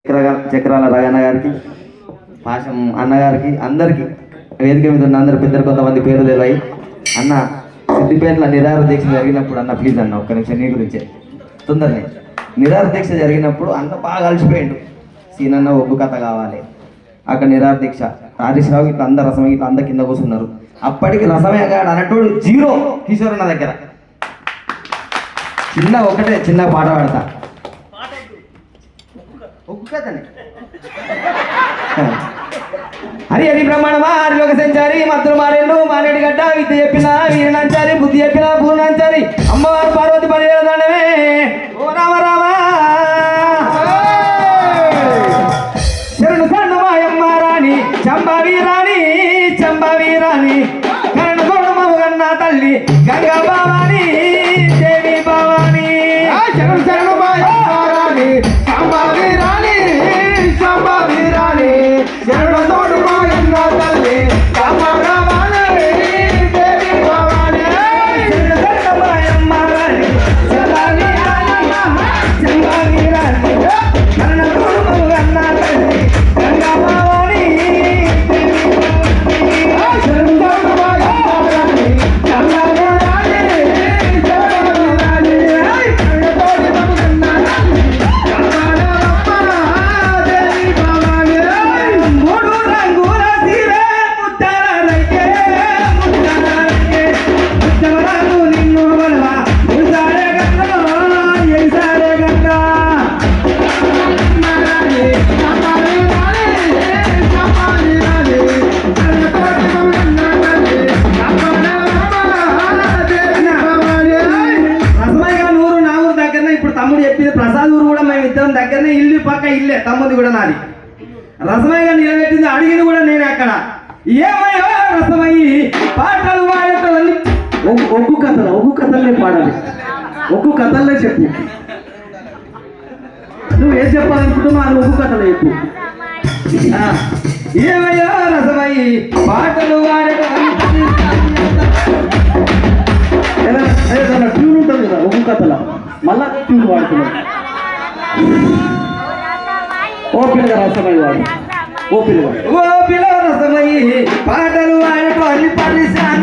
చక్రాల రగన్న గారికి, పాశం అన్నగారికి, అందరికీ వేదిక మీద ఉన్న అందరు పెద్దలు కొంతమంది పేరు తెలివాయి. అన్న సిద్దిపేటలో నిరాహార దీక్ష జరిగినప్పుడు అన్న ప్లీజ్ అన్న ఒక్క నిమిషం నీ గురించే తొందరనే. నిరాహార దీక్ష జరిగినప్పుడు అంత బాగా కలిసిపోయిండు. సీనన్న ఒగ్గు కథ కావాలి అక్కడ నిరాహార దీక్ష. హరీష్ రావు ఇట్లా అందరు రసమే ఇట్లా అందరు కింద కూర్చున్నారు. అప్పటికి రసమే గాడు అన్నట్టు జీరో కిషోర్ అన్న దగ్గర. చిన్న పాట పాడతా ఒగ్గు కథనే. హరి హరి బ్రహ్మాండమా హరిలోక సంచారి మత్తులు మారేడు మారేడు గడ్డ విద్య చెప్పిన వీరనంచారి బుద్ధి చెప్పిన పూర్ణంచారి అమ్మవారు పార్వతి పనిచేయడమే. ఓ రామ రామ శరణు శరణమాయమ్మ రాణి చంబవీరాణి చంబవీరాణి కరణ గొడమగన్న తల్లి గంగా భవాని దేవి భవాని. శరణు శరణమాయమ్మ రాణి చంబవీరాణి చంబవీరాణి శరణ గొడమగన్న తల్లి గంగా భవాని దేవి భవాని. శరణు శరణమాయమ్మ రాణి చంబవీరాణి చంబవీరాణి కరణ గొడమగన్న తల్లి గంగా భవాని శరణు శరణమాయమ్మ రాణి చంబవీరాణి చంబవీరాణి కరణ గొడమగన్న తల్లి దేవి భవాని. మూడు రంగుల సీరే ముత్తాల రైకే ముత్తవరాలు నిన్ను వలవ ముసారే గంగా ఎసారే గంగా. రసమయ్య ఊరు నా ఊరు దగ్గరనే. ఇప్పుడు తమ్ముడు చెప్పింది ప్రసాద్ ఊరు కూడా మేము ఇద్దరం దగ్గరనే, ఇల్లు పక్క ఇల్లే, తమ్ముది కూడా నాది. రసమయ్య నిలబెట్టింది అడిగింది కూడా నేను అక్కడ. ఏమయ్యో రసమయ్యి పాటలు పాడేటోళ్ళని ఒగ్గు కథలే పాడాలి, ఒగ్గు కథలే చెప్పు. నువ్వు ఏం చెప్పాలనుకుంటున్నావు అది ఒగ్గు కథలే చెప్పు. ఏమయ్యో రసమయ్యి పాటలు పాడేటోళ్ళని ఏదైనా ట్యూన్ ఉంటుంది కదా ఒగ్గు కథల, మళ్ళా ట్యూన్ వాడుతున్నాడు. ఓ పిల్లగా రసమయ్యి వాడు, ఓ పిల్లగా రసమయ్యి పాటలు వాడటం అన్ని పరిశ్రమ